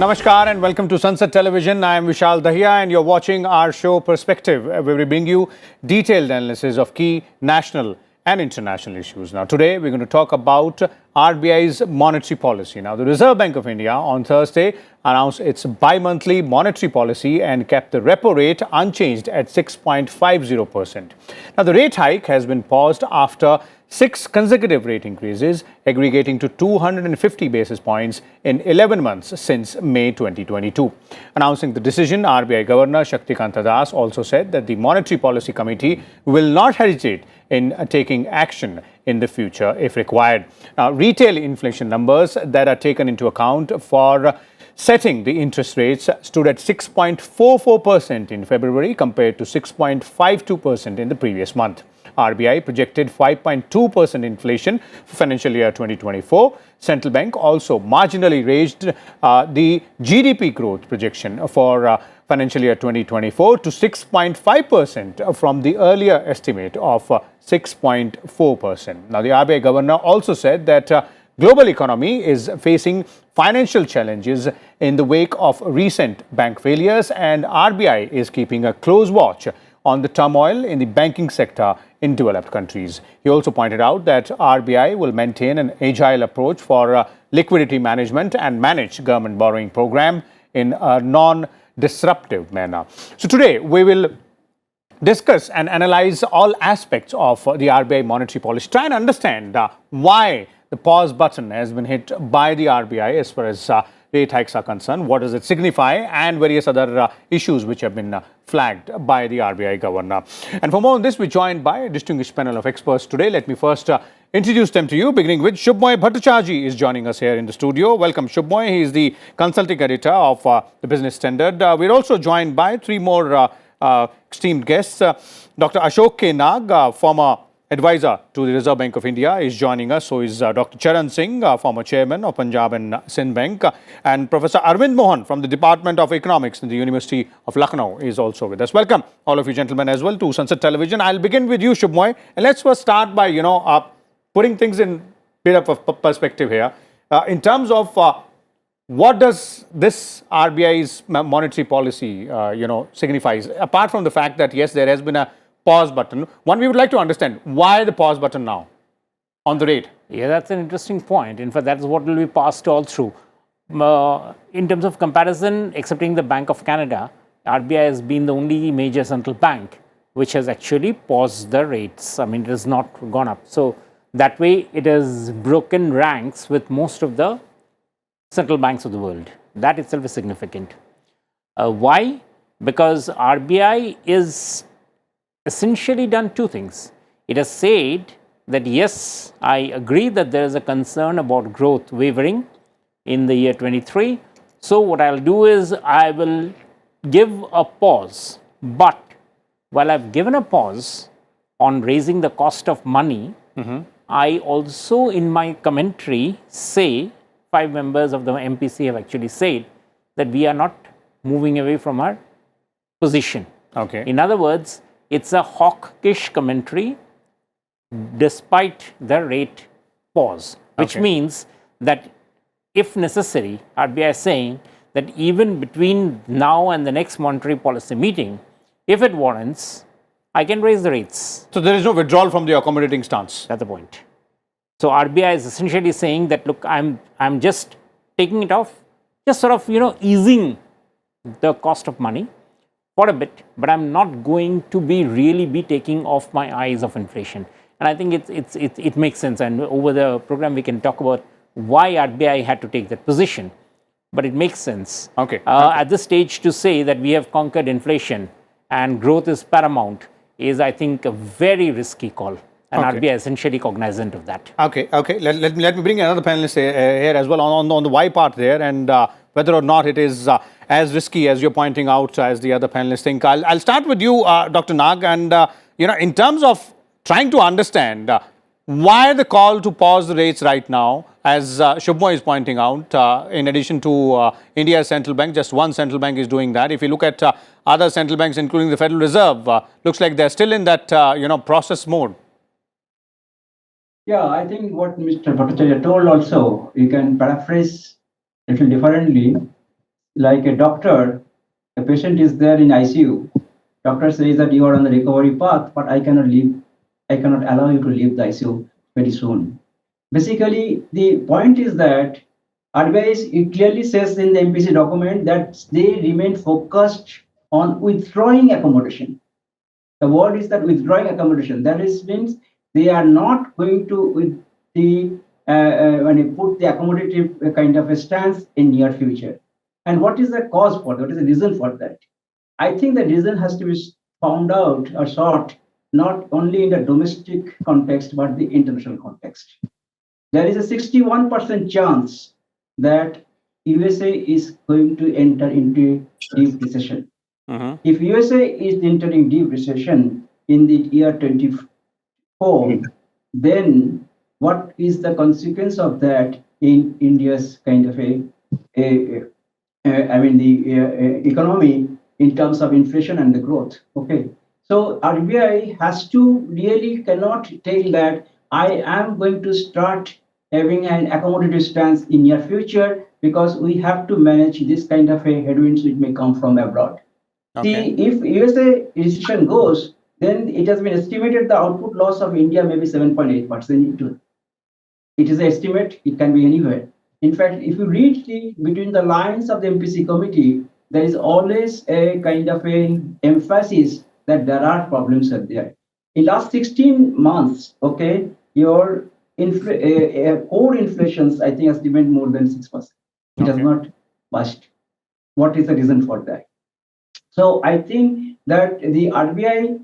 Namaskar and welcome to Sansad Television. I am Vishal Dahiya and you're watching our show Perspective, where we bring you detailed analysis of key national and international issues. Now, today we're going to talk about RBI's monetary policy. Now, the Reserve Bank of India on Thursday announced its bi-monthly monetary policy and kept the repo rate unchanged at 6.50%. Now, the rate hike has been paused after 6 consecutive rate increases, aggregating to 250 basis points in 11 months since May 2022. Announcing the decision, RBI Governor Shaktikanta also said that the Monetary Policy Committee will not hesitate in taking action in the future if required. Now, retail inflation numbers that are taken into account for setting the interest rates stood at 6.44% in February compared to 6.52% in the previous month. RBI projected 5.2% inflation for financial year 2024. Central Bank also marginally raised the GDP growth projection for financial year 2024 to 6.5% from the earlier estimate of 6.4%. Now, the RBI governor also said that global economy is facing financial challenges in the wake of recent bank failures, and RBI is keeping a close watch on the turmoil in the banking sector in developed countries. He also pointed out that RBI will maintain an agile approach for liquidity management and manage government borrowing program in a non-disruptive manner. So today we will discuss and analyze all aspects of the RBI monetary policy, try and understand why the pause button has been hit by the RBI as far as rate hikes are concerned, what does it signify, and various other issues which have been flagged by the RBI governor. And for more on this, we're joined by a distinguished panel of experts today. Let me first introduce them to you, beginning with Shubhmoy Bhattacharjee is joining us here in the studio. Welcome, Shubhmoy. He is the consulting editor of the Business Standard. We're also joined by three more esteemed guests. Dr. Ashok K. Nag, former advisor to the Reserve Bank of India, is joining us. So is Dr. Charan Singh, former chairman of Punjab and Sindh Bank, and Professor Arvind Mohan from the Department of Economics in the University of Lucknow is also with us. Welcome, all of you gentlemen, as well to Sansad Television. I'll begin with you, Shubhmoy, and let's first start by putting things in bit of perspective here in terms of what does this RBI's monetary policy signifies, apart from the fact that yes, there has been a pause button. One, we would like to understand why the pause button now on the rate. Yeah, that's an interesting point. In fact, that's what will be passed all through. In terms of comparison, excepting the Bank of Canada, RBI has been the only major central bank which has actually paused the rates. I mean, it has not gone up. So that way, it has broken ranks with most of the central banks of the world. That itself is significant. Why? Because RBI is essentially done two things. It has said that yes, I agree that there is a concern about growth wavering in the year 23. So what I'll do is I will give a pause. But while I've given a pause on raising the cost of money, I also in my commentary say, 5 members of the MPC have actually said that we are not moving away from our position. Okay. In other words, it's a hawkish commentary despite the rate pause, which means that if necessary, RBI is saying that even between now and the next monetary policy meeting, if it warrants, I can raise the rates. So there is no withdrawal from the accommodating stance. That's the point. So RBI is essentially saying that, look, I'm just taking it off, just sort of, easing the cost of money for a bit, but I'm not going to really be taking off my eyes of inflation. And I think it makes sense. And over the program, we can talk about why RBI had to take that position. But it makes sense at this stage to say that we have conquered inflation and growth is paramount is, I think, a very risky call. And RBI is essentially cognizant of that. Okay. Let me bring another panelist here as well on the why part there, and whether or not it is as risky as you're pointing out as the other panelists think. I'll start with you, Dr. Nag, and in terms of trying to understand why the call to pause the rates right now, as Shubhmoy is pointing out, in addition to India's central bank, just one central bank is doing that. If you look at other central banks, including the Federal Reserve, looks like they're still in that process mode. Yeah, I think what Mr. Bhattacharya told also, you can paraphrase a little differently. like a doctor, a patient is there in ICU. Doctor says that you are on the recovery path, but I cannot leave. I cannot allow you to leave the ICU very soon. Basically, the point is that RBI it clearly says in the MPC document that they remain focused on withdrawing accommodation. The word is that withdrawing accommodation. That is means they are not going to with the when you put the accommodative kind of a stance in near future. And what is the cause for that? What is the reason for that? I think the reason has to be found out or sought not only in the domestic context but the international context. There is a 61% chance that USA is going to enter into deep recession. If USA is entering deep recession in the year 24, then what is the consequence of that in India's kind of a I mean the economy in terms of inflation and the growth? Okay, so RBI has to really cannot tell that I am going to start having an accommodative stance in near future because we have to manage this kind of a headwinds which may come from abroad. See, if USA recession goes, then it has been estimated the output loss of India may be 7.8%. It is an estimate, it can be anywhere. In fact, if you read between the lines of the MPC committee, there is always a kind of a emphasis that there are problems out there. In last 16 months, okay, your core inflations, I think, has remained more than 6%. It has not budged. What is the reason for that? So I think that the RBI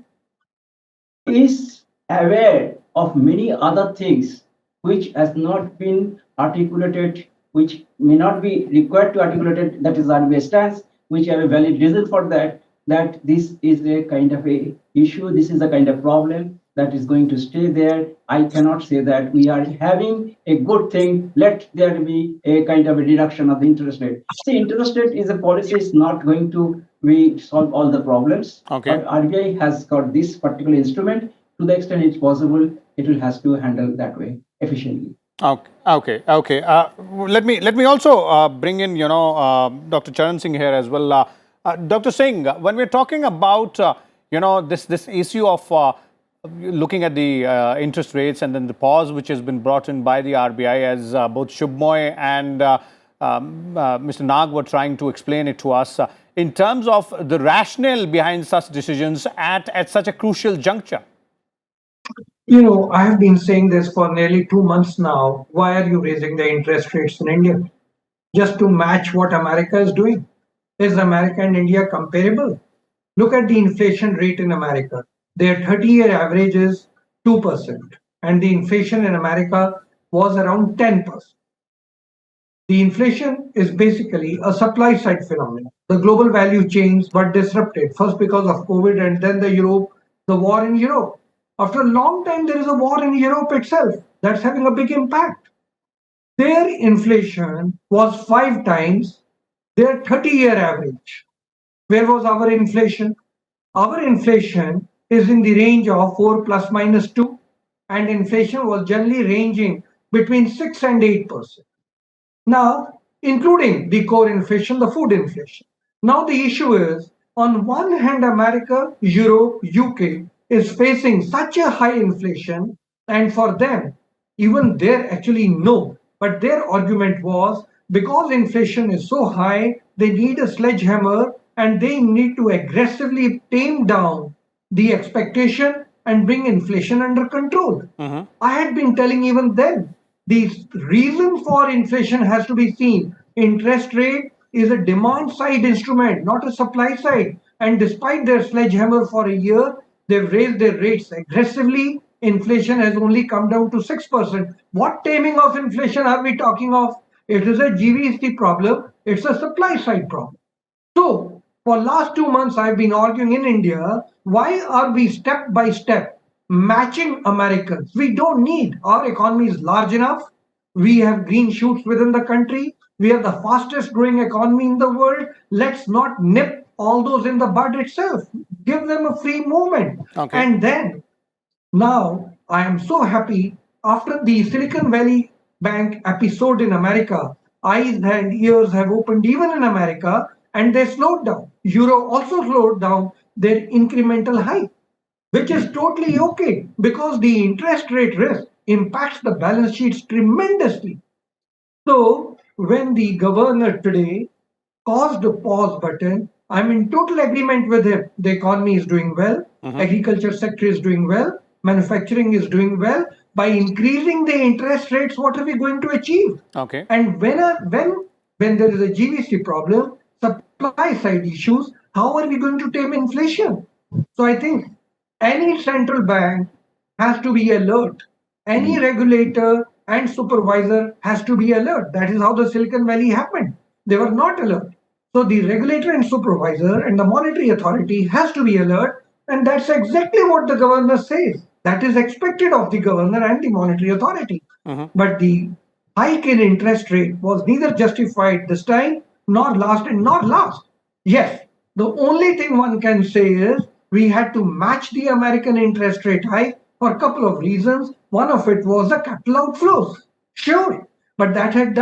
is aware of many other things which has not been articulated, which may not be required to articulate. That is RBI stance, which have a valid reason for that. That this is a kind of a issue. This is a kind of problem that is going to stay there. I cannot say that we are having a good thing. Let there be a kind of a reduction of the interest rate. See, interest rate is a policy. Is not going to we solve all the problems. Okay. But RBI has got this particular instrument. To the extent it's possible, it will has to handle that way efficiently. Okay. Let me also bring in Dr. Charan Singh here as well. Dr. Singh, when we're talking about this issue of looking at the interest rates and then the pause which has been brought in by the RBI, as both Shubhmoy and Mr. Nag were trying to explain it to us, in terms of the rationale behind such decisions at such a crucial juncture. I have been saying this for nearly 2 months now. Why are you raising the interest rates in India? Just to match what America is doing? Is America and India comparable? Look at the inflation rate in America. Their 30-year average is 2%, and the inflation in America was around 10%. The inflation is basically a supply side phenomenon. The global value chains were disrupted, first because of COVID and then the war in Europe. After a long time, there is a war in Europe itself. That's having a big impact. Their inflation was 5 times their 30-year average. Where was our inflation? Our inflation is in the range of 4 plus minus 2, and inflation was generally ranging between 6 and 8%. Now, including the core inflation, the food inflation. Now the issue is, on one hand, America, Europe, UK is facing such a high inflation, and for them, even they're actually no. But their argument was, because inflation is so high, they need a sledgehammer and they need to aggressively tame down the expectation and bring inflation under control. I had been telling even then, the reason for inflation has to be seen. Interest rate is a demand side instrument, not a supply side. And despite their sledgehammer for a year, they've raised their rates aggressively. Inflation has only come down to 6%. What taming of inflation are we talking of? It is a GVST problem. It's a supply side problem. So, for last 2 months, I've been arguing in India, why are we step by step matching Americans? We don't need. Our economy is large enough. We have green shoots within the country. We are the fastest growing economy in the world. Let's not nip all those in the bud itself. Give them a free movement. Okay. And then, now, I am so happy after the Silicon Valley Bank episode in America, eyes and ears have opened even in America, and they slowed down. Euro also slowed down their incremental hike, which is totally okay because the interest rate risk impacts the balance sheets tremendously. So when the governor today caused the pause button, I'm in total agreement with him. The economy is doing well, agriculture sector is doing well, manufacturing is doing well. By increasing the interest rates, what are we going to achieve? Okay. And when there is a GVC problem, supply side issues, how are we going to tame inflation? So I think any central bank has to be alert. Any regulator and supervisor has to be alert. That is how the Silicon Valley happened. They were not alert. So the regulator and supervisor and the monetary authority has to be alert. And that's exactly what the governor says. That is expected of the governor and the monetary authority. But the hike in interest rate was neither justified this time nor last and not last. Yes, the only thing one can say is we had to match the American interest rate hike for a couple of reasons. One of it was the capital outflows. Sure, but that had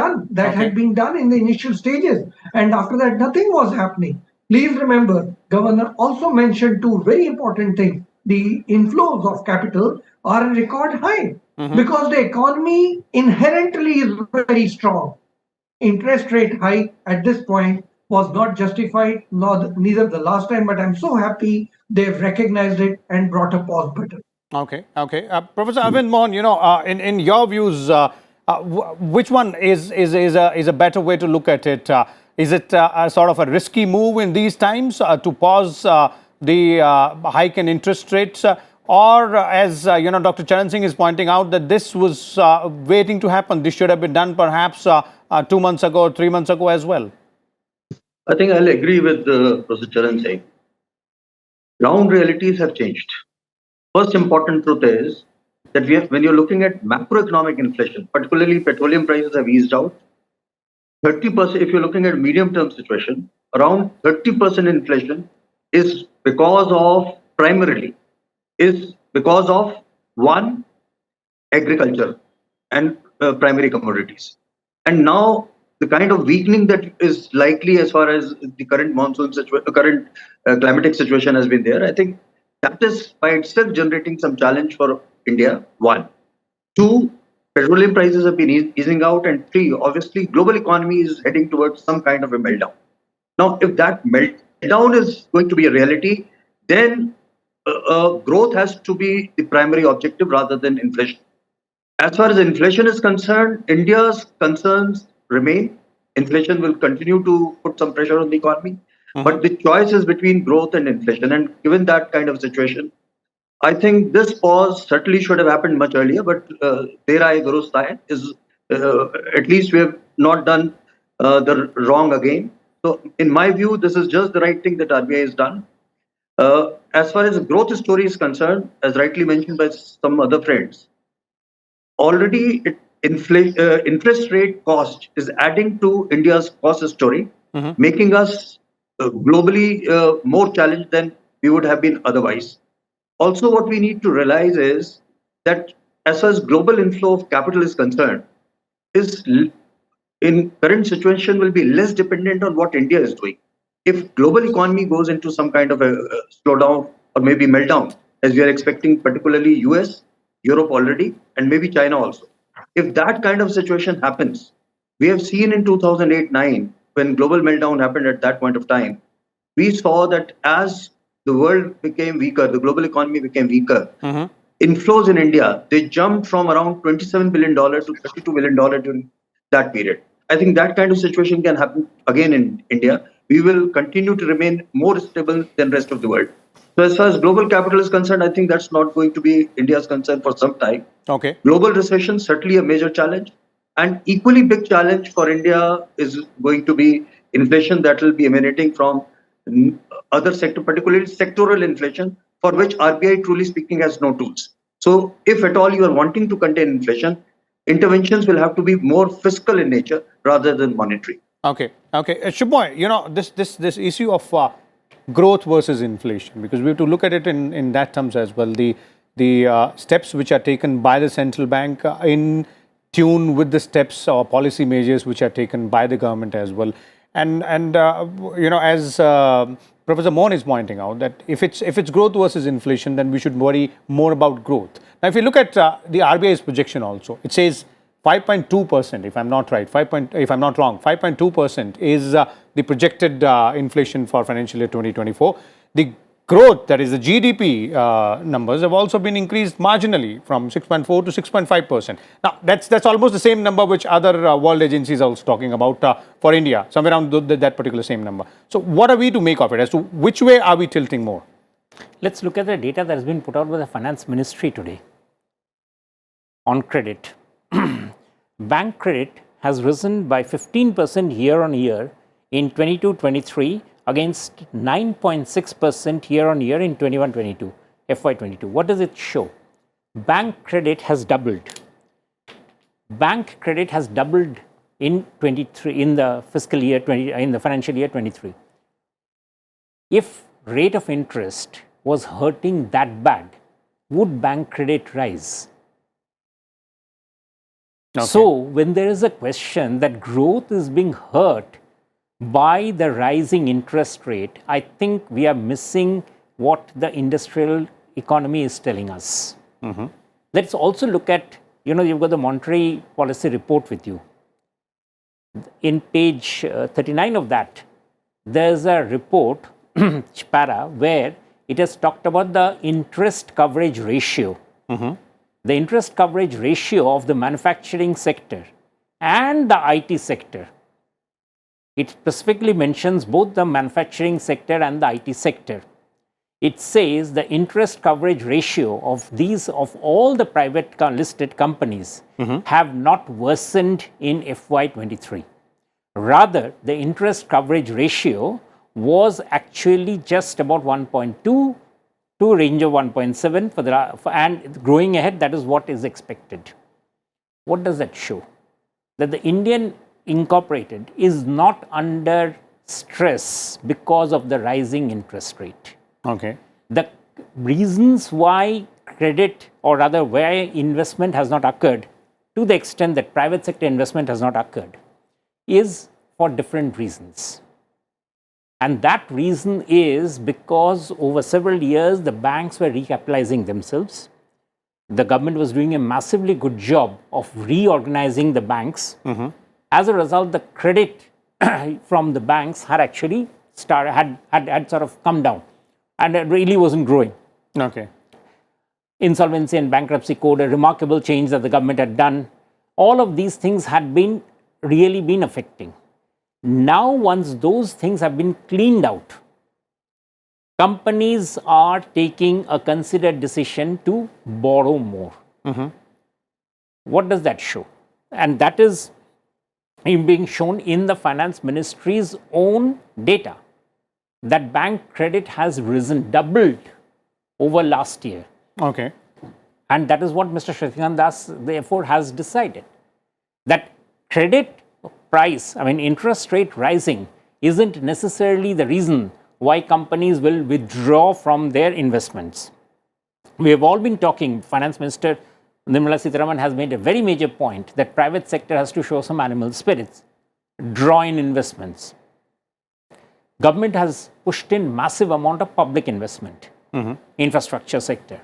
been done in the initial stages, and after that nothing was happening. Please remember, Governor also mentioned two very important things. The inflows of capital are a record high because the economy inherently is very strong. Interest rate hike at this point was not justified, neither the last time, but I'm so happy they've recognized it and brought a pause button. Okay, okay. Professor Arvind Mohan, in your views, which one is a better way to look at it? Is it a sort of a risky move in these times to pause the hike in interest rates? Or as Dr. Charan Singh is pointing out, that this was waiting to happen. This should have been done perhaps 2 months ago or 3 months ago as well. I think I'll agree with Professor Charan Singh. Ground realities have changed. First important truth is that when you're looking at macroeconomic inflation, particularly petroleum prices have eased out. 30%, if you're looking at medium-term situation, around 30% inflation is primarily because of one, agriculture and primary commodities. And now the kind of weakening that is likely as far as the current monsoon situation, current climatic situation has been there, I think that is by itself generating some challenge for India, one. Two, petroleum prices have been easing out, and three, obviously global economy is heading towards some kind of a meltdown. Now, if that meltdown is going to be a reality, then growth has to be the primary objective rather than inflation. As far as inflation is concerned, India's concerns remain. Inflation will continue to put some pressure on the economy. But the choice is between growth and inflation. And given that kind of situation, I think this pause certainly should have happened much earlier. But at least we have not done the wrong again. So in my view, this is just the right thing that RBI has done. As far as the growth story is concerned, as rightly mentioned by some other friends, already interest rate cost is adding to India's cost story, making us globally more challenged than we would have been otherwise. Also, what we need to realize is that as far as global inflow of capital is concerned, in current situation will be less dependent on what India is doing. If global economy goes into some kind of a slowdown or maybe meltdown, as we are expecting, particularly US, Europe already, and maybe China also. If that kind of situation happens, we have seen in 2008-9, when global meltdown happened at that point of time, we saw that as the world became weaker, the global economy became weaker, inflows in India, they jumped from around $27 billion to $32 billion during that period. I think that kind of situation can happen again in India. We will continue to remain more stable than the rest of the world. So as far as global capital is concerned, I think that's not going to be India's concern for some time. Okay. Global recession, certainly a major challenge. And equally big challenge for India is going to be inflation that will be emanating from other sector, particularly sectoral inflation, for which RBI, truly speaking, has no tools. So if at all you are wanting to contain inflation, interventions will have to be more fiscal in nature rather than monetary. Okay, okay. Shubhoy, this issue of growth versus inflation, because we have to look at it in that terms as well. The steps which are taken by the central bank in tune with the steps or policy measures which are taken by the government as well. And as Professor Mohan is pointing out, that if it's growth versus inflation, then we should worry more about growth. Now, if you look at the RBI's projection also, it says 5.2%, if I'm not right, if I'm not wrong, 5.2% is the projected inflation for financial year 2024. The growth, that is the GDP numbers, have also been increased marginally from 6.4 to 6.5%. Now, that's almost the same number which other world agencies are also talking about for India, somewhere around that particular same number. So what are we to make of it? As to which way are we tilting more? Let's look at the data that has been put out by the Finance Ministry today on credit. Bank credit has risen by 15% year on year in 22-23 against 9.6% year on year in 21-22, FY22. What does it show? Bank credit has doubled. Bank credit has doubled in 23 in the fiscal year 20 in the financial year 23. If rate of interest was hurting that bad, would bank credit rise? Okay. So when there is a question that growth is being hurt by the rising interest rate, I think we are missing what the industrial economy is telling us. Let's also look at, you've got the monetary policy report with you. In page 39 of that, there's a report, para, where it has talked about the interest coverage ratio. The interest coverage ratio of the manufacturing sector and the IT sector. It specifically mentions both the manufacturing sector and the IT sector. It says the interest coverage ratio of all the private listed companies have not worsened in FY23. Rather, the interest coverage ratio was actually just about 1.2 to a range of 1.7 and growing ahead. That is what is expected. What does that show? That the Indian incorporated is not under stress because of the rising interest rate. Okay. The reasons why credit, or rather why investment has not occurred to the extent that private sector investment has not occurred, is for different reasons. And that reason is because over several years, the banks were recapitalizing themselves. The government was doing a massively good job of reorganizing the banks. As a result, the credit from the banks had actually had sort of come down, and it really wasn't growing. Okay. Insolvency and bankruptcy code, a remarkable change that the government had done. All of these things had really been affecting. Now, once those things have been cleaned out, companies are taking a considered decision to borrow more. What does that show? And that is being shown in the Finance Ministry's own data, that bank credit has risen, doubled over last year. Okay. And that is what Mr. Shaktikanta therefore has decided, that credit price, interest rate rising isn't necessarily the reason why companies will withdraw from their investments. We have all been talking, Finance Minister Nirmala Sitharaman has made a very major point that private sector has to show some animal spirits, draw in investments. Government has pushed in massive amount of public investment, infrastructure sector.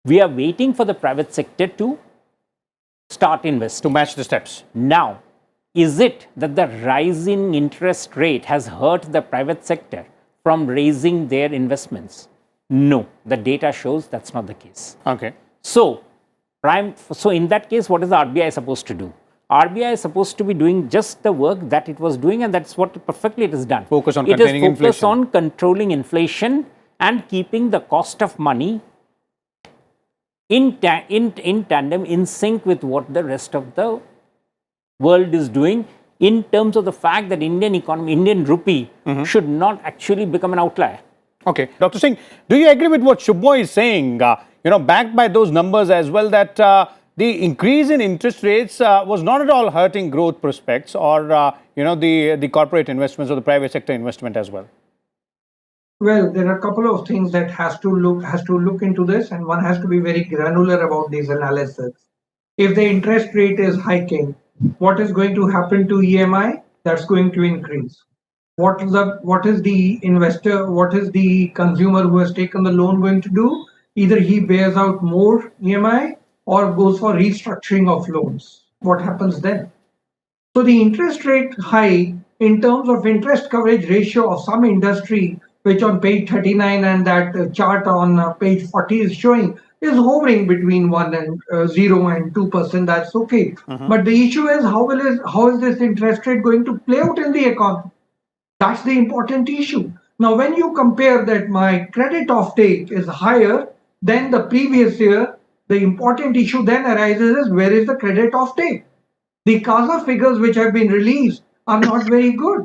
We are waiting for the private sector to start investing. To match the steps. Now, is it that the rising interest rate has hurt the private sector from raising their investments? No, the data shows that's not the case. Okay. So in that case, what is the RBI supposed to do? RBI is supposed to be doing just the work that it was doing, and that's what perfectly it has done. Focus on containing inflation. It is focused on controlling inflation and keeping the cost of money in tandem, in sync with what the rest of the world is doing, in terms of the fact that Indian economy, Indian rupee should not actually become an outlier. Okay. Dr. Singh, do you agree with what Shubhmo is saying, backed by those numbers as well, that the increase in interest rates was not at all hurting growth prospects or, the corporate investments or the private sector investment as well? Well, there are a couple of things that has to look into this, and one has to be very granular about these analysis. If the interest rate is hiking, what is going to happen to EMI? That's going to increase. What is the investor, what is the consumer who has taken the loan going to do? Either he bears out more EMI or goes for restructuring of loans. What happens then? So the interest rate hike in terms of interest coverage ratio of some industry, which on page 39 and that chart on page 40 is showing, is hovering between 1 and 0 and 2%. That's okay. But the issue is how is this interest rate going to play out in the economy? That's the important issue. Now, when you compare that my credit offtake is higher than the previous year, the important issue then arises is where is the credit offtake? The CASA figures which have been released are not very good.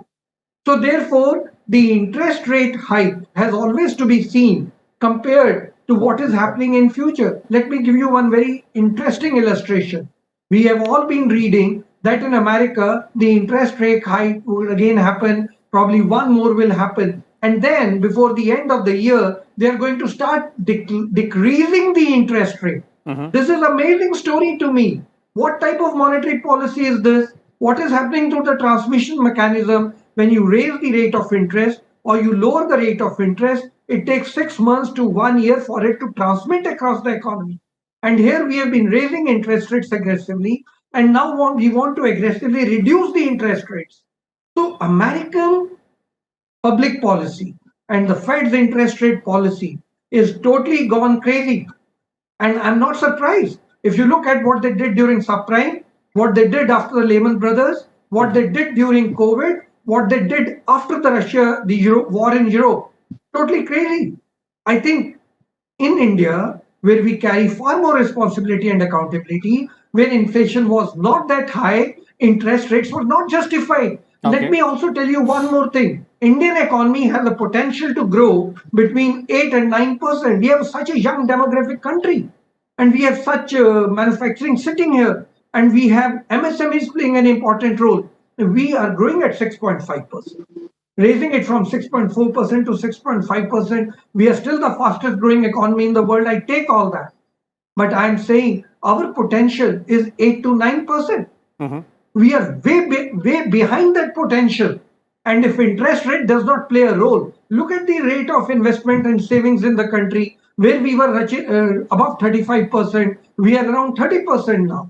So therefore, the interest rate hike has always to be seen compared to what is happening in future. Let me give you one very interesting illustration. We have all been reading that in America, the interest rate hike will again happen. Probably one more will happen. And then before the end of the year, they are going to start decreasing the interest rate. This is amazing story to me. What type of monetary policy is this? What is happening to the transmission mechanism? When you raise the rate of interest or you lower the rate of interest, it takes 6 months to 1 year for it to transmit across the economy. And here we have been raising interest rates aggressively, and now we want to aggressively reduce the interest rates. So American public policy and the Fed's interest rate policy is totally gone crazy. And I'm not surprised. If you look at what they did during subprime, what they did after the Lehman Brothers, what they did during COVID, what they did after the war in Europe, totally crazy. I think in India, where we carry far more responsibility and accountability, where inflation was not that high, interest rates were not justified. Okay. Let me also tell you one more thing. Indian economy has the potential to grow between 8 and 9%. We have such a young demographic country, and we have such manufacturing sitting here, and we have MSMEs playing an important role. We are growing at 6.5%. Raising it from 6.4% to 6.5%, we are still the fastest growing economy in the world. I take all that. But I'm saying our potential is 8 to 9%. We are way behind that potential. And if interest rate does not play a role, look at the rate of investment and savings in the country, where we were above 35%, we are around 30% now.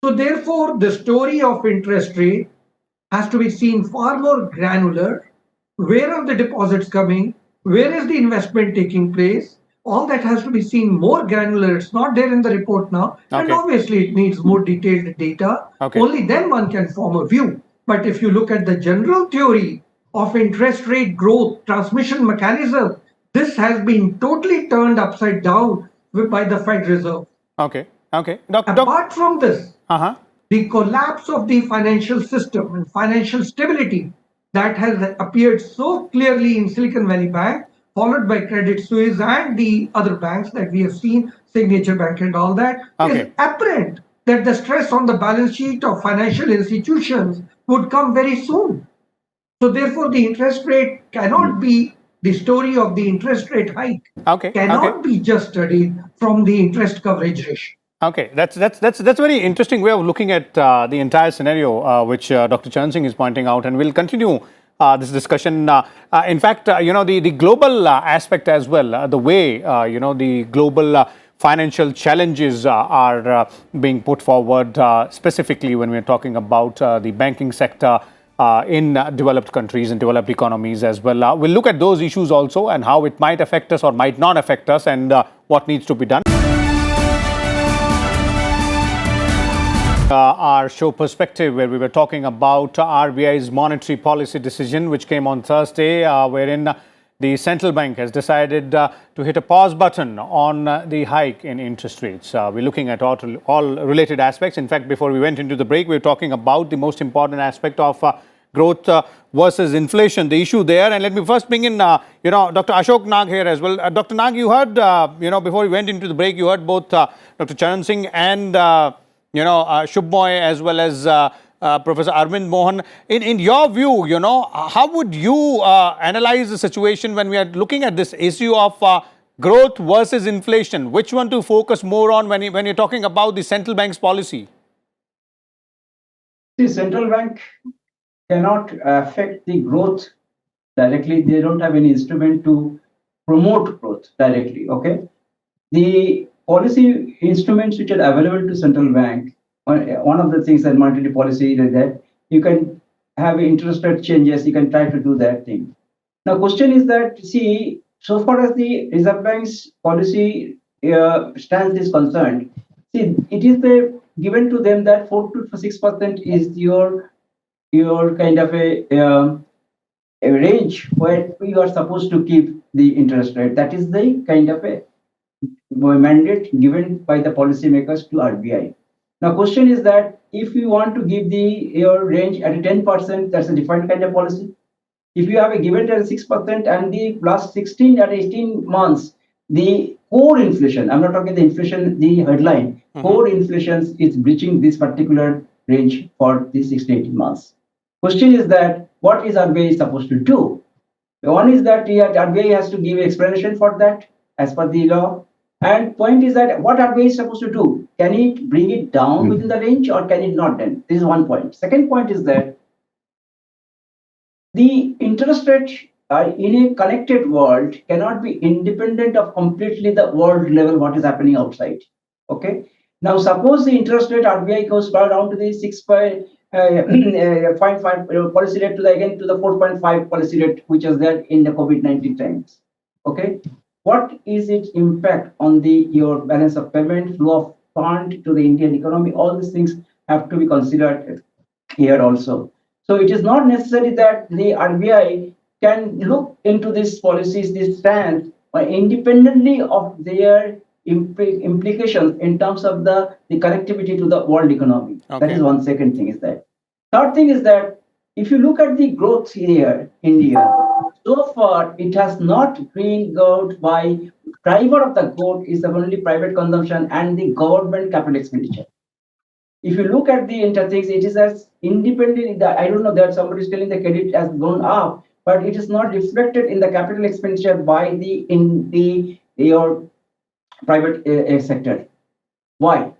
So therefore, the story of interest rate has to be seen far more granular. Where are the deposits coming? Where is the investment taking place? All that has to be seen more granular. It's not there in the report now. Okay. And obviously, it needs more detailed data. Okay. Only then one can form a view. But if you look at the general theory of interest rate growth transmission mechanism, this has been totally turned upside down by the Fed Reserve. Okay. Okay. Apart from this, Uh-huh. the collapse of the financial system and financial stability that has appeared so clearly in Silicon Valley Bank, followed by Credit Suisse and the other banks that we have seen, Signature Bank and all that, is apparent that the stress on the balance sheet of financial institutions would come very soon. So therefore, the interest rate cannot be the story of the interest rate hike. Cannot be just studied from the interest coverage ratio. Okay, that's a very interesting way of looking at the entire scenario, which Dr. Charan Singh is pointing out, and we'll continue this discussion. In fact, the global aspect as well, the way the global financial challenges are being put forward, specifically when we're talking about the banking sector in developed countries and developed economies as well. We'll look at those issues also and how it might affect us or might not affect us, and what needs to be done. Our show Perspective, where we were talking about RBI's monetary policy decision, which came on Thursday, wherein the central bank has decided to hit a pause button on the hike in interest rates. We're looking at all related aspects. In fact, before we went into the break, we were talking about the most important aspect of growth versus inflation, the issue there. And let me first bring in, Dr. Ashok Nag here as well. Dr. Nag, you heard, before we went into the break, you heard both Dr. Charan Singh and Shubhmoy as well as Professor Arvind Mohan. In your view, how would you analyze the situation when we are looking at this issue of growth versus inflation. Which one to focus more on when you're talking about the central bank's policy? The central bank cannot affect the growth directly. They don't have any instrument to promote growth directly. Okay, the policy instruments which are available to central bank. One of the things that monetary policy is that you can have interest rate changes. You can try to do that thing. Now, question is that, see, so far as the Reserve Bank's policy stance is concerned, see, it is given to them that 4 to 6% is your kind of a range where you are supposed to keep the interest rate. That is the kind of a mandate given by the policymakers to RBI. Now, question is that if you want to give your range at 10%, that's a different kind of policy. If you have a given at 6% and the last 16 or 18 months, the core inflation, I'm not talking the inflation, the headline, core inflation is breaching this particular range for the 16, 18 months. Question is that what is RBI supposed to do? One is that RBI has to give explanation for that as per the law. And point is that what RBI is supposed to do? Can it bring it down within the range or can it not then? This is one point. Second point is that the interest rate in a connected world cannot be independent of completely the world level what is happening outside. Okay. Now suppose the interest rate RBI goes down to the 6.5 policy rate to the 4.5 policy rate which is there in the COVID-19 times. Okay. What is its impact on your balance of payment, flow of fund to the Indian economy? All these things have to be considered here also. So it is not necessary that the RBI can look into these policies, this stance, independently of their implications in terms of the connectivity to the world economy. Okay. That is one. Second thing is that. Third thing is that if you look at the growth here, India, so far it has not been gouged by driver of the growth is only private consumption and the government capital expenditure. If you look at the things, it is as independent. I don't know that somebody is telling the credit has gone up, but it is not reflected in the capital expenditure by your private sector. Why?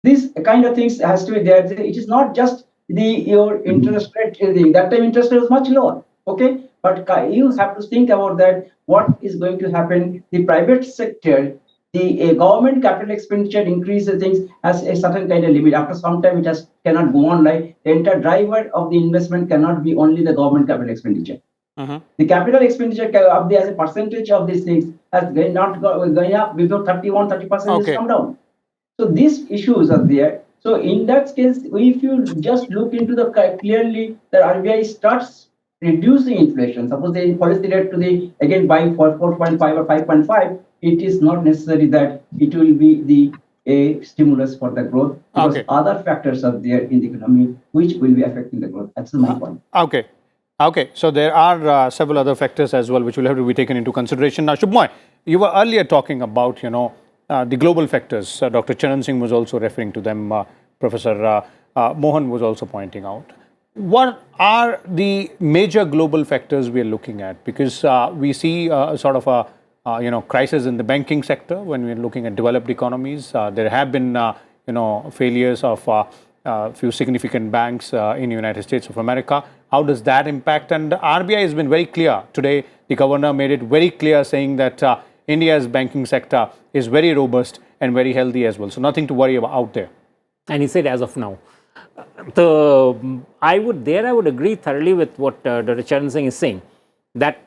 This kind of things has to be there. It is not just your interest rate. That time interest rate was much lower. Okay, but you have to think about that. What is going to happen? The private sector. The government capital expenditure increases things has a certain kind of limit. After some time, it cannot go on like the entire driver of the investment cannot be only the government capital expenditure. The capital expenditure as a percentage of these things has not going up before 30% has come down. So these issues are there. So in that case, if you just look into the clearly, the RBI starts reducing inflation. Suppose the policy rate to by 4.5 or 5.5. It is not necessary that it will be a stimulus for the growth because other factors are there in the economy which will be affecting the growth. That's my point. Okay. So there are several other factors as well which will have to be taken into consideration. Now, Shubhmoy, you were earlier talking about the global factors. Dr. Charan Singh was also referring to them. Professor Mohan was also pointing out. What are the major global factors we are looking at? Because we see sort of a crisis in the banking sector when we're looking at developed economies. There have been, failures of few significant banks in the United States of America. How does that impact? And RBI has been very clear. Today, the governor made it very clear saying that India's banking sector is very robust and very healthy as well. So nothing to worry about out there. And he said as of now. I would agree thoroughly with what Dr. Charan Singh is saying, that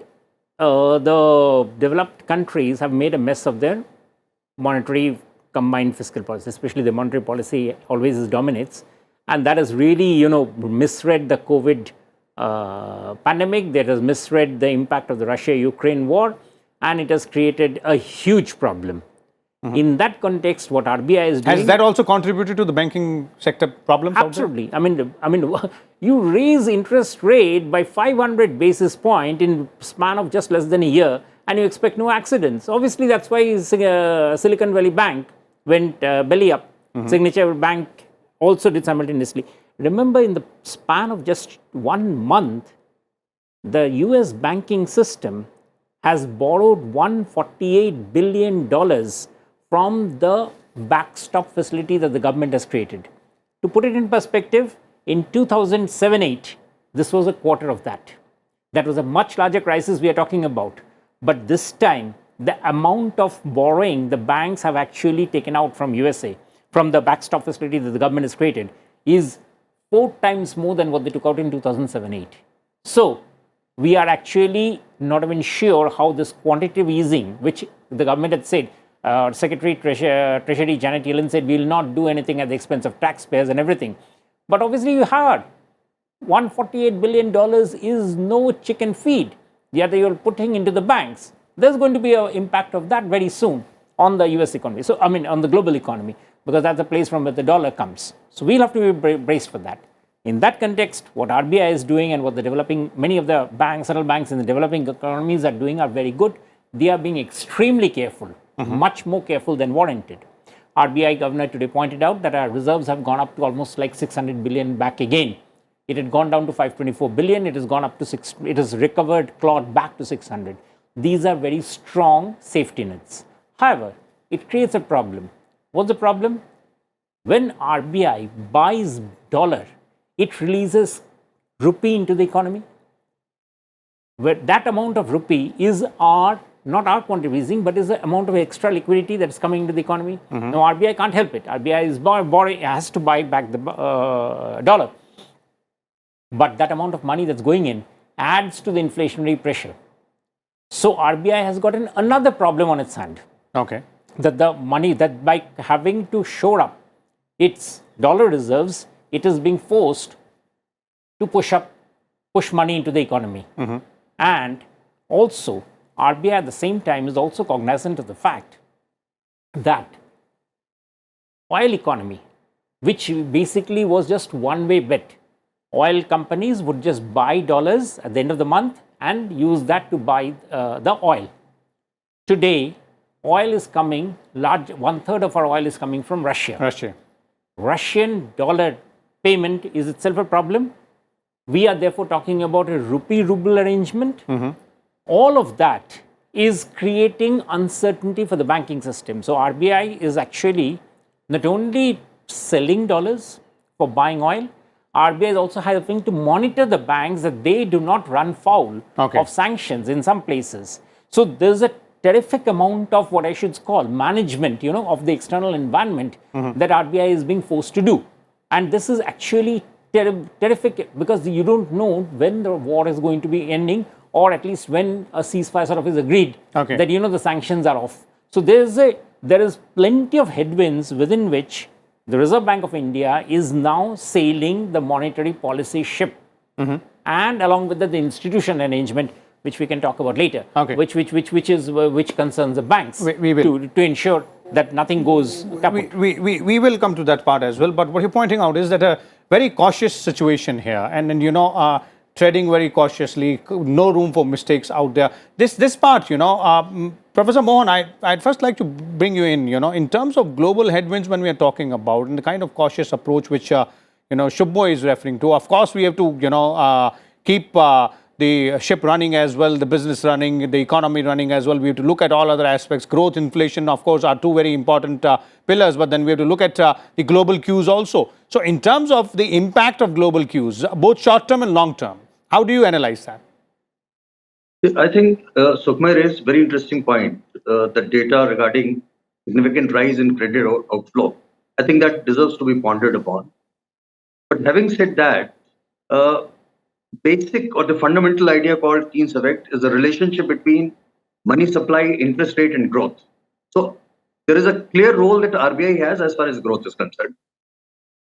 the developed countries have made a mess of their monetary combined fiscal policy, especially the monetary policy always dominates. And that has really, misread the COVID pandemic, that has misread the impact of the Russia-Ukraine war, and it has created a huge problem. In that context, what RBI is doing... Has that also contributed to the banking sector problems? Absolutely. I mean, you raise interest rate by 500 basis point in span of just less than a year, and you expect no accidents. Obviously, that's why Silicon Valley Bank went belly up. Signature Bank also did simultaneously. Remember, in the span of just 1 month, the US banking system has borrowed $148 billion from the backstop facility that the government has created. To put it in perspective, in 2007-8, this was a quarter of that. That was a much larger crisis we are talking about. But this time, the amount of borrowing the banks have actually taken out from USA, from the backstop facility that the government has created, is 4 times more than what they took out in 2007-8. So, we are actually not even sure how this quantitative easing, which the government had said, Secretary Treasury Janet Yellen said, we will not do anything at the expense of taxpayers and everything. But obviously you heard, $148 billion is no chicken feed that you're putting into the banks. There's going to be an impact of that very soon on the US economy. So, I mean, on the global economy, because that's the place from where the dollar comes. So we'll have to be braced for that. In that context, what RBI is doing and what the developing, many of the banks, central banks in the developing economies are doing are very good. They are being extremely careful, much more careful than warranted. RBI Governor today pointed out that our reserves have gone up to almost like 600 billion back again. It had gone down to 524 billion. It has gone up to it has recovered, clawed back to 600. These are very strong safety nets. However, it creates a problem. What's the problem? When RBI buys dollar, it releases rupee into the economy. Where that amount of rupee is not our quantitative easing, but is the amount of extra liquidity that is coming into the economy. Now, RBI can't help it. RBI is borrowing, has to buy back the dollar. But that amount of money that's going in adds to the inflationary pressure. So RBI has gotten another problem on its hand. Okay. That the money, that by having to shore up its dollar reserves, it is being forced to push money into the economy. And also, RBI at the same time is also cognizant of the fact that oil economy, which basically was just one-way bet. Oil companies would just buy dollars at the end of the month and use that to buy the oil. Today, oil is coming, 1/3 of our oil is coming from Russia. Russian dollar payment is itself a problem. We are therefore talking about a rupee-ruble arrangement. All of that is creating uncertainty for the banking system. So RBI is actually not only selling dollars for buying oil, RBI is also having to monitor the banks that they do not run foul of sanctions in some places. So there's a terrific amount of what I should call management, of the external environment that RBI is being forced to do. And this is actually terrific because you don't know when the war is going to be ending, or at least when a ceasefire sort of is agreed, that the sanctions are off. So there is plenty of headwinds within which the Reserve Bank of India is now sailing the monetary policy ship, and along with that, the institution arrangement, which we can talk about later, which concerns the banks we will. To ensure that nothing goes kaput. We will come to that part as well. But what you're pointing out is that a very cautious situation here, and treading very cautiously, no room for mistakes out there. This part, Professor Mohan, I'd first like to bring you in terms of global headwinds when we are talking about, and the kind of cautious approach which, Shubho is referring to. Of course, we have to, keep the ship running as well, the business running, the economy running as well. We have to look at all other aspects. Growth, inflation, of course, are two very important pillars, but then we have to look at the global cues also. So in terms of the impact of global cues, both short-term and long-term, how do you analyze that? I think Sukhmay raised a very interesting point, the data regarding significant rise in credit outflow. I think that deserves to be pondered upon. But having said that, basic or the fundamental idea called Keynes effect is the relationship between money supply, interest rate, and growth. So there is a clear role that RBI has as far as growth is concerned.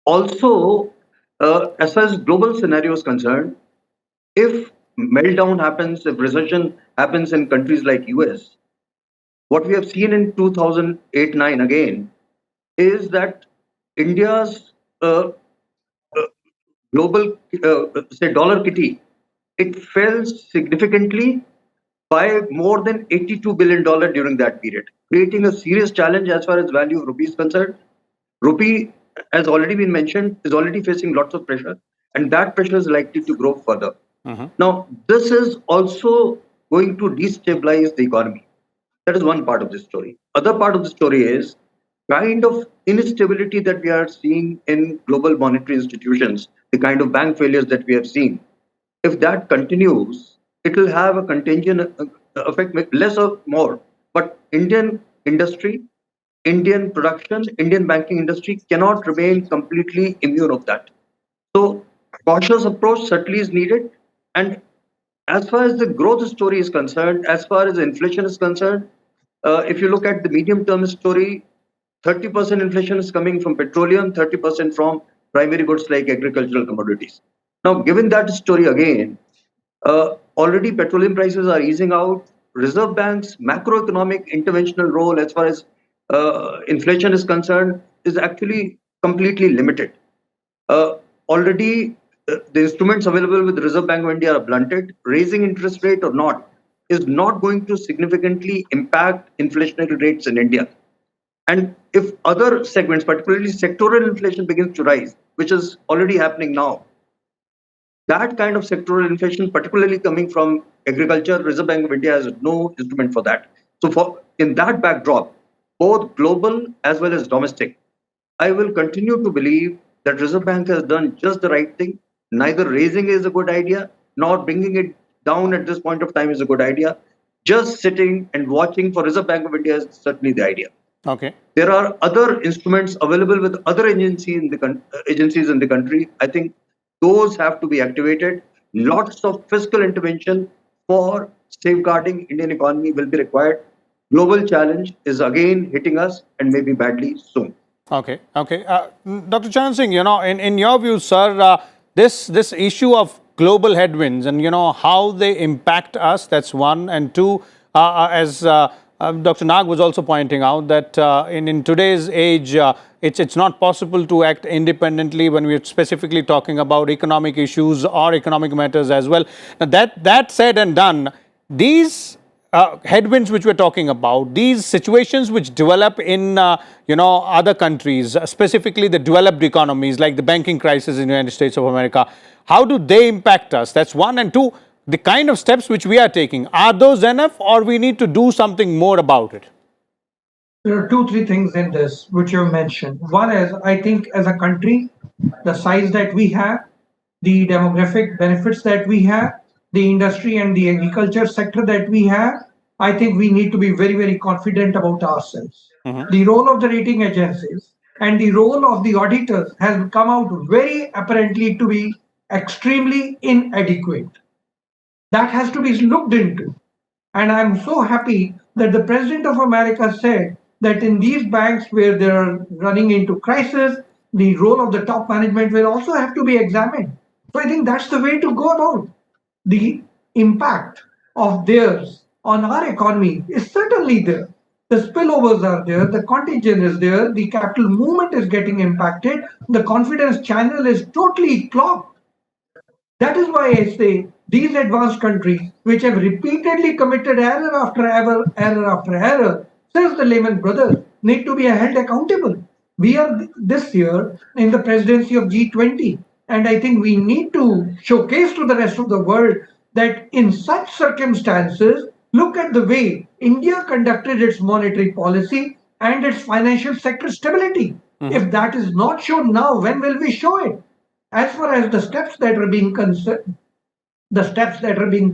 Also, as far as global scenario is concerned, if meltdown happens, if recession happens in countries like US, what we have seen in 2008-9 again is that India's global, say, dollar kitty, it fell significantly by more than $82 billion during that period, creating a serious challenge as far as value of rupee is concerned. Rupee, as already been mentioned, is already facing lots of pressure, and that pressure is likely to grow further. Now, this is also going to destabilize the economy. That is one part of the story. Other part of the story is kind of instability that we are seeing in global monetary institutions, the kind of bank failures that we have seen. If that continues, it will have a contagion effect, less or more. But Indian industry, Indian production, Indian banking industry cannot remain completely immune of that. So cautious approach certainly is needed. And as far as the growth story is concerned, as far as inflation is concerned, if you look at the medium term story, 30% inflation is coming from petroleum, 30% from primary goods like agricultural commodities. Now, given that story again, already petroleum prices are easing out. Reserve Bank's macroeconomic interventional role as far as inflation is concerned is actually completely limited. Already the instruments available with the Reserve Bank of India are blunted. Raising interest rate or not is not going to significantly impact inflationary rates in India. And if other segments, particularly sectoral inflation, begins to rise, which is already happening now, that kind of sectoral inflation, particularly coming from agriculture, Reserve Bank of India has no instrument for that. So in that backdrop, both global as well as domestic, I will continue to believe that Reserve Bank has done just the right thing. Neither raising is a good idea, nor bringing it down at this point of time is a good idea. Just sitting and watching for Reserve Bank of India is certainly the idea. Okay. There are other instruments available with other agencies in the country. I think those have to be activated. Lots of fiscal intervention for safeguarding Indian economy will be required. Global challenge is again hitting us and maybe badly soon. Okay, okay. Dr. Charan Singh, in your view, sir, this issue of global headwinds and, how they impact us, that's one. And two, as Dr. Nag was also pointing out, that in today's age, it's not possible to act independently when we're specifically talking about economic issues or economic matters as well. Now, that said and done, these headwinds which we're talking about, these situations which develop in other countries, specifically the developed economies like the banking crisis in the United States of America, how do they impact us? That's one. And two, the kind of steps which we are taking, are those enough, or we need to do something more about it? There are 2-3 things in this which you mentioned. One is, I think as a country, the size that we have, the demographic benefits that we have, the industry and the agriculture sector that we have, I think we need to be very, very confident about ourselves. The role of the rating agencies and the role of the auditors has come out very apparently to be extremely inadequate. That has to be looked into. And I'm so happy that the President of America said that in these banks where they are running into crisis, the role of the top management will also have to be examined. So I think that's the way to go about. The impact of theirs on our economy is certainly there. The spillovers are there, the contagion is there, the capital movement is getting impacted, the confidence channel is totally clogged. That is why I say these advanced countries, which have repeatedly committed error after error, since the Lehman Brothers, need to be held accountable. We are this year in the presidency of G20, and I think we need to showcase to the rest of the world that in such circumstances, look at the way India conducted its monetary policy and its financial sector stability. If that is not shown now, when will we show it? As far as the steps that are being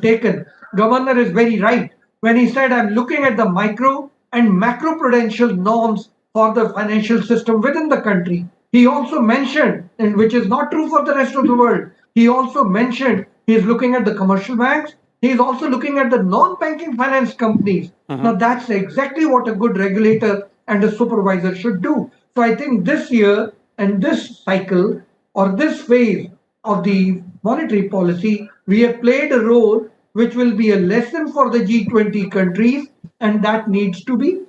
taken, Governor is very right when he said, I'm looking at the micro and macro prudential norms for the financial system within the country. He also mentioned, and which is not true for the rest of the world, he also mentioned he's looking at the commercial banks, he's also looking at the non-banking finance companies. Now that's exactly what a good regulator and a supervisor should do. So I think this year and this cycle or this phase of the monetary policy, we have played a role which will be a lesson for the G20 countries, and that needs to be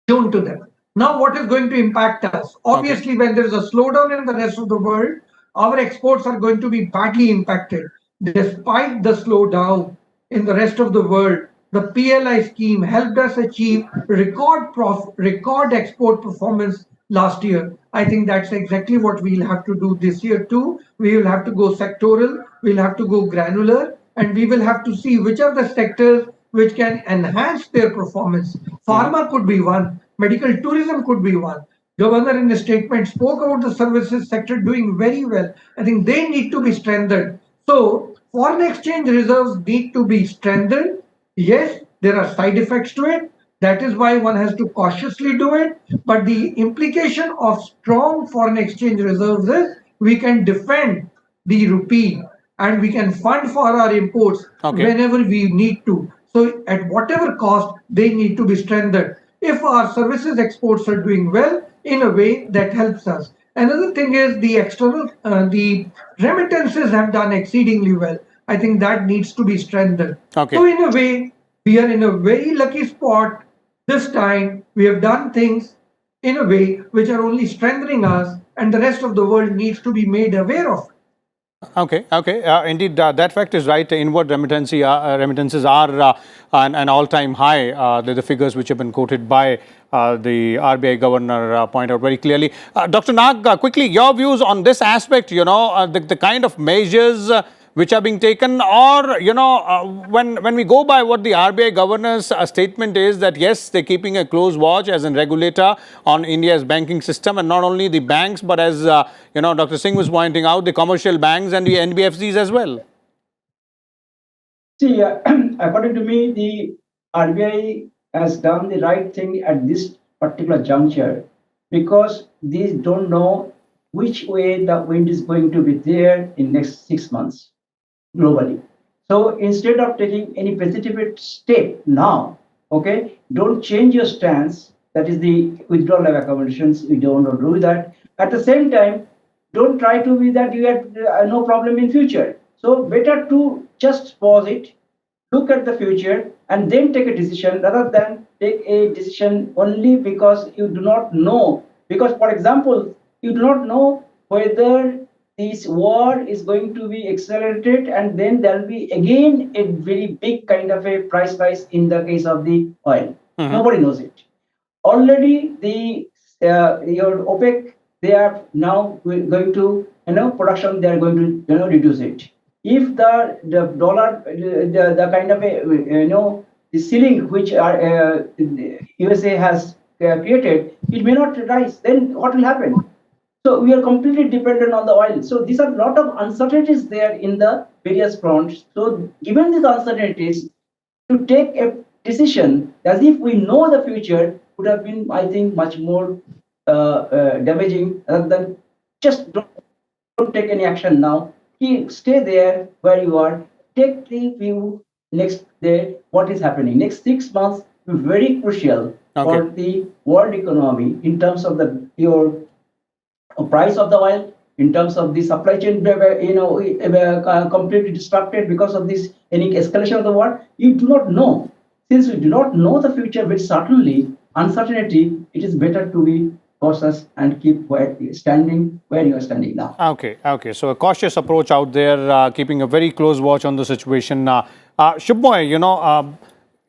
shown to them. Now, what is going to impact us? Obviously, when there is a slowdown in the rest of the world, our exports are going to be badly impacted. Despite the slowdown in the rest of the world, the PLI scheme helped us achieve record export performance last year. I think that's exactly what we'll have to do this year too. We will have to go sectoral, we'll have to go granular, and we will have to see which are the sectors which can enhance their performance. Pharma could be one, medical tourism could be one. Governor in the statement spoke about the services sector doing very well. I think they need to be strengthened. So foreign exchange reserves need to be strengthened. Yes, there are side effects to it. That is why one has to cautiously do it. But the implication of strong foreign exchange reserves is we can defend the rupee and we can fund for our imports Okay. whenever we need to. So at whatever cost, they need to be strengthened. If our services exports are doing well, in a way that helps us. Another thing is the the remittances have done exceedingly well. I think that needs to be strengthened. Okay. So in a way, we are in a very lucky spot this time. We have done things in a way which are only strengthening us, and the rest of the world needs to be made aware of. Okay, okay. Indeed, that fact is right. Inward remittances are an all-time high. The figures which have been quoted by the RBI governor point out very clearly. Dr. Nag, quickly, your views on this aspect, the kind of measures which are being taken, or, when we go by what the RBI governor's statement is, that yes, they're keeping a close watch as a regulator on India's banking system, and not only the banks, but as, Dr. Singh was pointing out, the commercial banks and the NBFCs as well. See, according to me, the RBI has done the right thing at this particular juncture because these don't know which way the wind is going to be there in next 6 months globally. So instead of taking any precipitate step now, okay, don't change your stance. That is the withdrawal of accommodations. We don't want to do that. At the same time, don't try to be that you have no problem in future. So better to just pause it, look at the future, and then take a decision rather than take a decision only because you do not know. Because, for example, you do not know whether this war is going to be accelerated, and then there will be again a very big kind of a price rise in the case of the oil. Nobody knows it. Already the your OPEC, they are now going to production, they are going to reduce it. If the dollar the kind of a the ceiling which are USA has created, it may not rise, then what will happen? So we are completely dependent on the oil. So these are a lot of uncertainties there in the various fronts. So given these uncertainties, to take a decision as if we know the future would have been, I think, much more damaging rather than just don't take any action now. Stay there where you are. Take the view next day what is happening. Next 6 months will be very crucial for the world economy in terms of your price of the oil, in terms of the supply chain, completely disrupted because of this any escalation of the war. You do not know. Since we do not know the future with certainly uncertainty, it is better to be cautious and keep standing where you are standing now. Okay, okay. So a cautious approach out there, keeping a very close watch on the situation. Shubhmoy,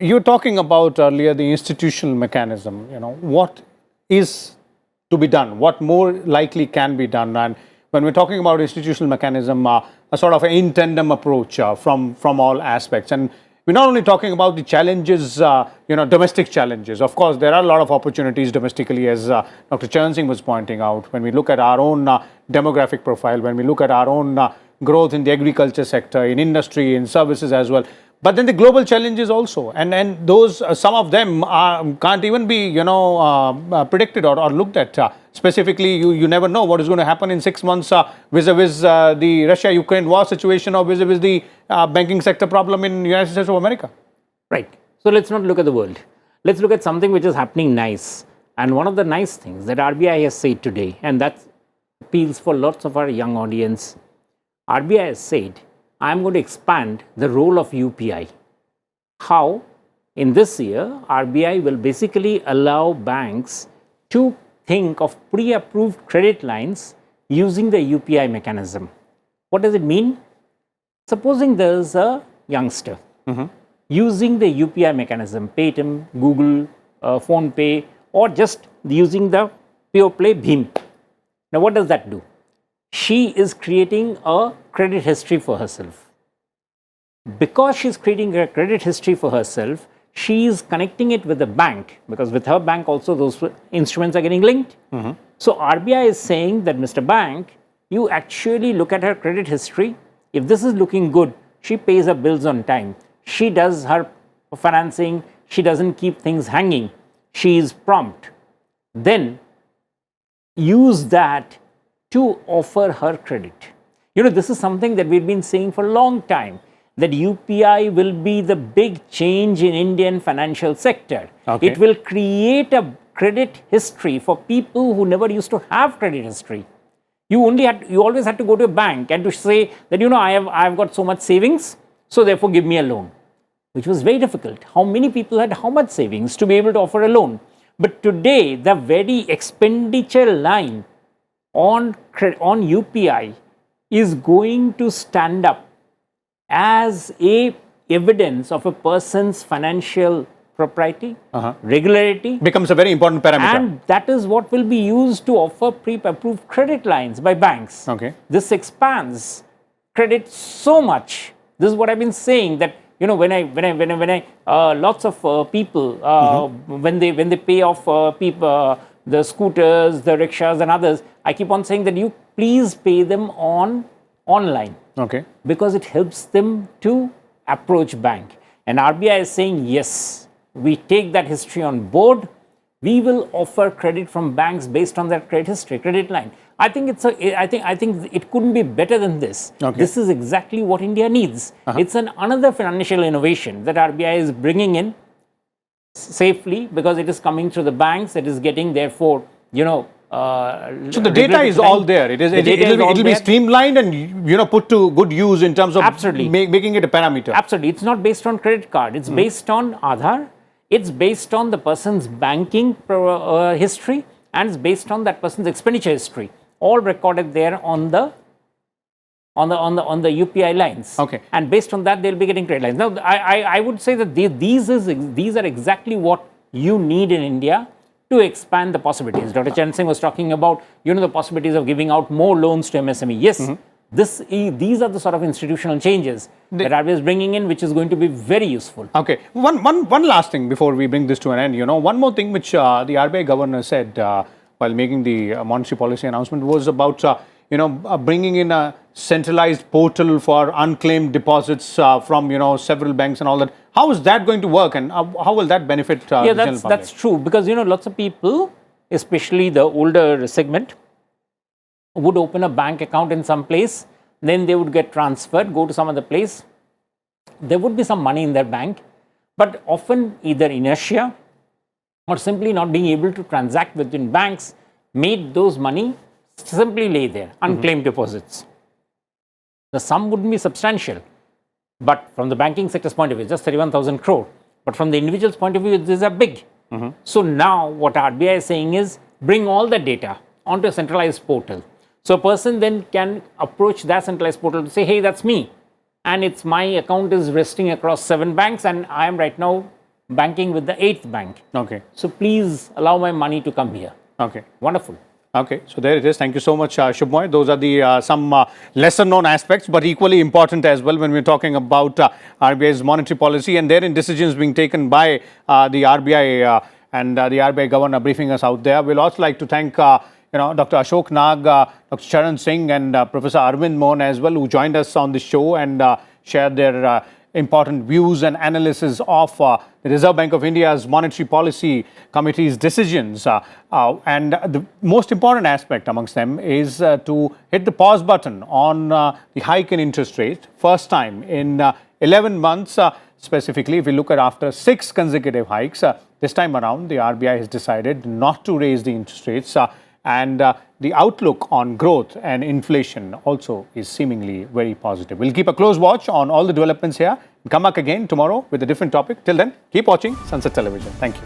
you were talking about earlier the institutional mechanism. What is to be done? What more likely can be done? And when we're talking about institutional mechanism, a sort of an in tandem approach from all aspects. And we're not only talking about the challenges, domestic challenges. Of course, there are a lot of opportunities domestically, as Dr. Charan Singh was pointing out. When we look at our own demographic profile, when we look at our own growth in the agriculture sector, in industry, in services as well. But then the global challenges also, and those some of them can't even be predicted or looked at. Specifically, you never know what is going to happen in 6 months vis-a-vis the Russia-Ukraine war situation or vis-a-vis the banking sector problem in the United States of America. Right. So let's not look at the world. Let's look at something which is happening nice. And one of the nice things that RBI has said today, and that appeals for lots of our young audience, RBI has said, I'm going to expand the role of UPI. How? In this year, RBI will basically allow banks to think of pre-approved credit lines using the UPI mechanism. What does it mean? Supposing there's a youngster using the UPI mechanism, Paytm, Google, PhonePe, or just using the pure play Bhim. Now, what does that do? She is creating a credit history for herself. because she's creating a credit history for herself, she is connecting it with the bank, because with her bank also those instruments are getting linked. So RBI is saying that, Mr. Bank, you actually look at her credit history. If this is looking good, she pays her bills on time. She does her financing. She doesn't keep things hanging. She is prompt. Then use that to offer her credit. You know, this is something that we've been saying for a long time, that UPI will be the big change in Indian financial sector. Okay. It will create a credit history for people who never used to have credit history. You always had to go to a bank and to say that, you know, I've got so much savings, so therefore give me a loan, which was very difficult. How many people had how much savings to be able to offer a loan? But today, the very expenditure line on UPI is going to stand up as a evidence of a person's financial propriety, regularity. Becomes a very important parameter. And that is what will be used to offer pre-approved credit lines by banks. Okay. This expands credit so much. This is what I've been saying, that, you know, when I lots of people, when they pay off the scooters, the rickshaws and others, I keep on saying that you please pay them online. Okay. Because it helps them to approach bank. And RBI is saying, yes, we take that history on board. We will offer credit from banks based on that credit history, credit line. I think I think it couldn't be better than this. Okay. This is exactly what India needs. It's another financial innovation that RBI is bringing in safely, because it is coming through the banks. It is getting, therefore, you know. So the data is all there. It'll be streamlined and, you know, put to good use in terms of absolutely making it a parameter. Absolutely. It's not based on credit card. It's based on Aadhaar. It's based on the person's banking history, and it's based on that person's expenditure history, all recorded there on the UPI lines. Okay. And based on that, they'll be getting credit lines. Now, I would say that these are exactly what you need in India to expand the possibilities. Dr. Charan Singh was talking about, you know, the possibilities of giving out more loans to MSME. Yes, these are the sort of institutional changes that RBI is bringing in, which is going to be very useful. Okay. One last thing before we bring this to an end. You know, one more thing which the RBI governor said while making the monetary policy announcement was about, bringing in a centralized portal for unclaimed deposits from, several banks and all that. How is that going to work, and how will that benefit the general public? That's true, because, lots of people, especially the older segment, would open a bank account in some place, then they would get transferred, go to some other place. There would be some money in their bank, but often either inertia or simply not being able to transact within banks made those money simply lay there, unclaimed deposits. The sum wouldn't be substantial, but from the banking sector's point of view, just 31,000 crore. But from the individual's point of view, these are big. So now what RBI is saying is bring all the data onto a centralized portal. So a person then can approach that centralized portal to say, hey, that's me. And it's my account is resting across 7 banks, and I am right now banking with the 8th bank. Okay. So please allow my money to come here. Okay. Wonderful. Okay, so there it is. Thank you so much, Shubhmoy. Those are the some lesser known aspects, but equally important as well when we're talking about RBI's monetary policy and therein decisions being taken by the RBI and the RBI governor briefing us out there. We'll also like to thank Dr. Ashok Nag, Dr. Charan Singh and Professor Arvind Mohan as well, who joined us on the show and shared their important views and analysis of the Reserve Bank of India's Monetary Policy Committee's decisions. And the most important aspect amongst them is to hit the pause button on the hike in interest rate. First time in 11 months, specifically, if we look at after 6 consecutive hikes, this time around, the RBI has decided not to raise the interest rates. And the outlook on growth and inflation also is seemingly very positive. We'll keep a close watch on all the developments here and come back again tomorrow with a different topic. Till then, keep watching Sansad Television. Thank you.